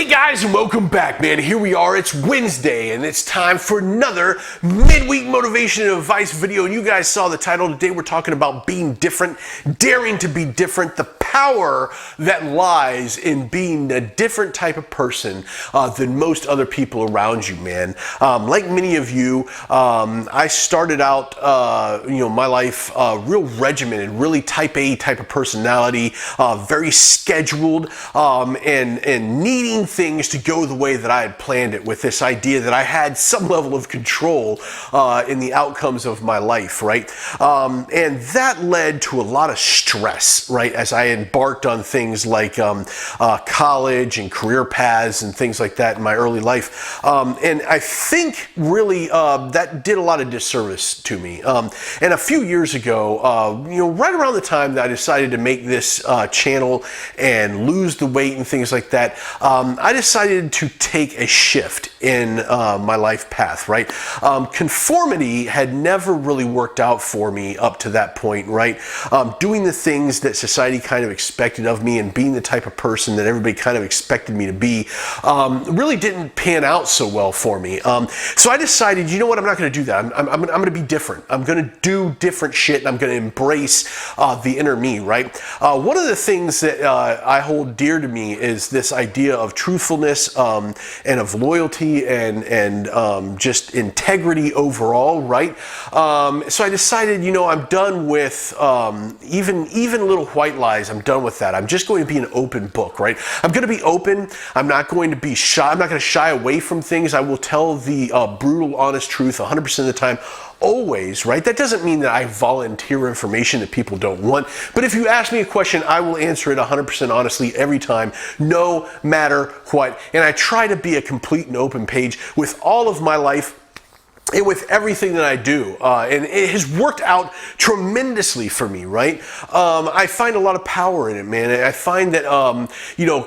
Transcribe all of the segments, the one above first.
Guys, and welcome back, man. Here we are. It's Wednesday, and it's time for another midweek motivation and advice video. And you guys saw the title. Today we're talking about being different, daring to be different, the power that lies in being a different type of person than most other people around you, man. Like many of you, I started out, my life real regimented, really type A type of personality, very scheduled, and needing things to go the way that I had planned it, with this idea that I had some level of control in the outcomes of my life, right? And that led to a lot of stress, right, as I embarked on things like college and career paths and things like that in my early life. And I think really that did a lot of disservice to me. And a few years ago, right around the time that I decided to make this channel and lose the weight and things like that, I decided to take a shift in my life path, right? Conformity had never really worked out for me up to that point, right? Doing the things that society kind of expected of me and being the type of person that everybody kind of expected me to be really didn't pan out so well for me. So I decided, you know what, I'm not going to do that. I'm going to be different. I'm going to do different shit, and I'm going to embrace the inner me, right? One of the things that I hold dear to me is this idea of truthfulness and of loyalty and just integrity overall, right? So I decided, I'm done with even little white lies. I'm done with that. I'm just going to be an open book, right? I'm going to be open. I'm not going to be shy. I'm not going to shy away from things. I will tell the brutal, honest truth 100% of the time. Always, right? That doesn't mean that I volunteer information that people don't want, but if you ask me a question, I will answer it 100% honestly every time, no matter what. And I try to be a complete and open page with all of my life and with everything that I do, and it has worked out tremendously for me, right? I find a lot of power in it, man. And I find that,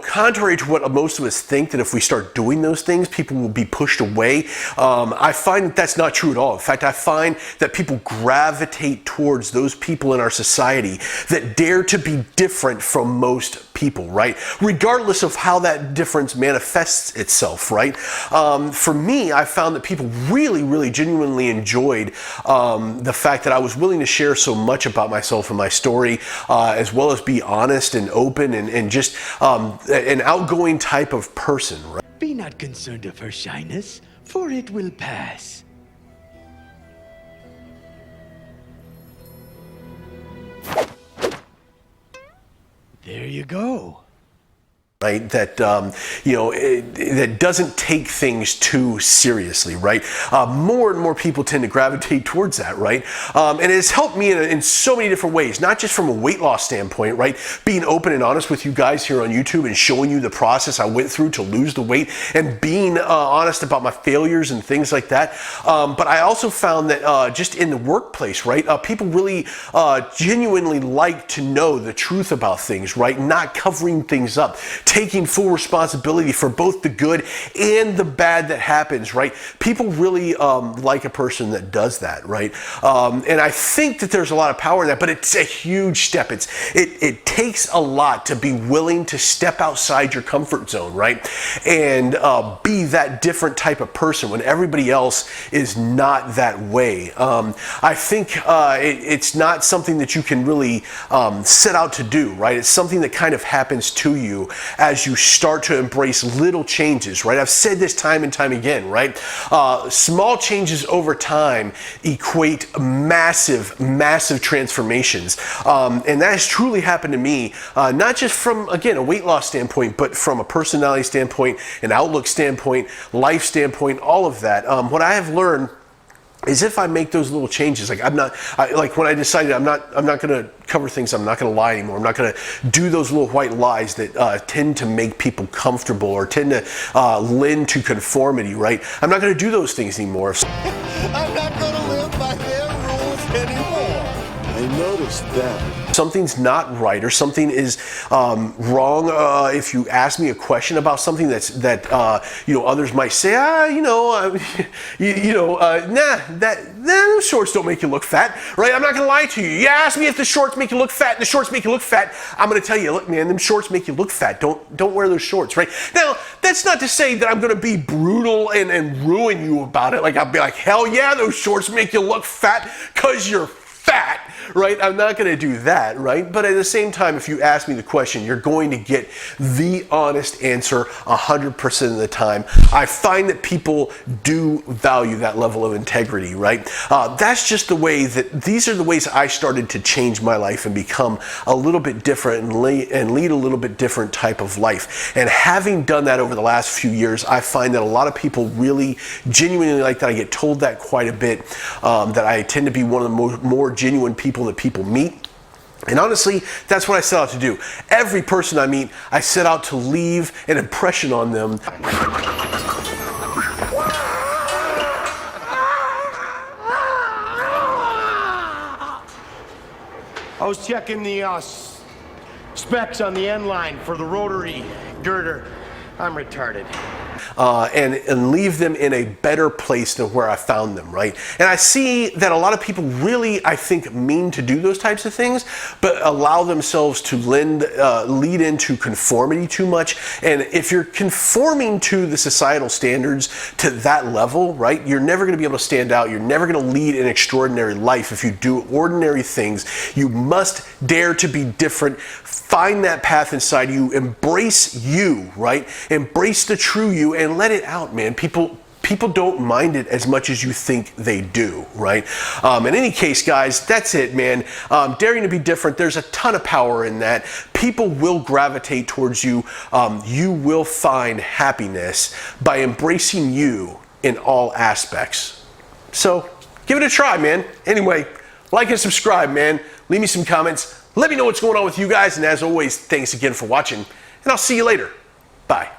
contrary to what most of us think, that if we start doing those things, people will be pushed away, I find that that's not true at all. In fact, I find that people gravitate towards those people in our society that dare to be different from most people, right? Regardless of how that difference manifests itself, right? For me, I found that people really genuinely enjoyed the fact that I was willing to share so much about myself and my story, as well as be honest and open and just an outgoing type of person, right? Be not concerned of her shyness, for it will pass. There you go. Right, that that doesn't take things too seriously, right? More and more people tend to gravitate towards that, right? And it has helped me in so many different ways, not just from a weight loss standpoint, right? Being open and honest with you guys here on YouTube and showing you the process I went through to lose the weight, and being honest about my failures and things like that. But I also found that just in the workplace, right? People really genuinely like to know the truth about things, right? Not covering things up. Taking full responsibility for both the good and the bad that happens, right? People really like a person that does that, right? And I think that there's a lot of power in that, but it's a huge step. It takes a lot to be willing to step outside your comfort zone, right? And be that different type of person when everybody else is not that way. I think it's not something that you can really set out to do, right? It's something that kind of happens to you as you start to embrace little changes, right? I've said this time and time again, right? Small changes over time equate massive transformations. And that has truly happened to me, not just from, again, a weight loss standpoint, but from a personality standpoint, an outlook standpoint, life standpoint, all of that. What I have learned is if I make those little changes, like when I decided I'm not going to cover things, I'm not going to lie anymore, I'm not going to do those little white lies that tend to make people comfortable or tend to lend to conformity, right? I'm not going to do those things anymore. I'm not going to live by their rules anymore. I noticed that. Something's not right or something is wrong. If you ask me a question about something that others might say, those shorts don't make you look fat, right? I'm not gonna lie to you. You ask me if the shorts make you look fat and the shorts make you look fat, I'm gonna tell you, look, man, them shorts make you look fat. Don't wear those shorts, right? Now, that's not to say that I'm gonna be brutal and ruin you about it. Like, I'll be like, hell yeah, those shorts make you look fat because you're fat, right? I'm not going to do that, right? But at the same time, if you ask me the question, you're going to get the honest answer 100% of the time. I find that people do value that level of integrity, right? That's just the way these are the ways I started to change my life and become a little bit different and lead a little bit different type of life. And having done that over the last few years, I find that a lot of people really genuinely like that. I get told that quite a bit, that I tend to be one of the more genuine people that people meet. And honestly, that's what I set out to do. Every person I meet, I set out to leave an impression on them. I was checking the specs on the end line for the rotary girder. I'm retarded. And leave them in a better place than where I found them, right? And I see that a lot of people really, I think, mean to do those types of things, but allow themselves to lead into conformity too much. And if you're conforming to the societal standards to that level, right, you're never going to be able to stand out. You're never going to lead an extraordinary life if you do ordinary things. You must dare to be different. Find that path inside you. Embrace you, right? Embrace the true you and let it out, man. People don't mind it as much as you think they do, right? In any case, guys, that's it, man. Daring to be different, there's a ton of power in that. People will gravitate towards you. You will find happiness by embracing you in all aspects. So give it a try, man. Anyway, like and subscribe, man. Leave me some comments. Let me know what's going on with you guys. And as always, thanks again for watching. And I'll see you later. Bye.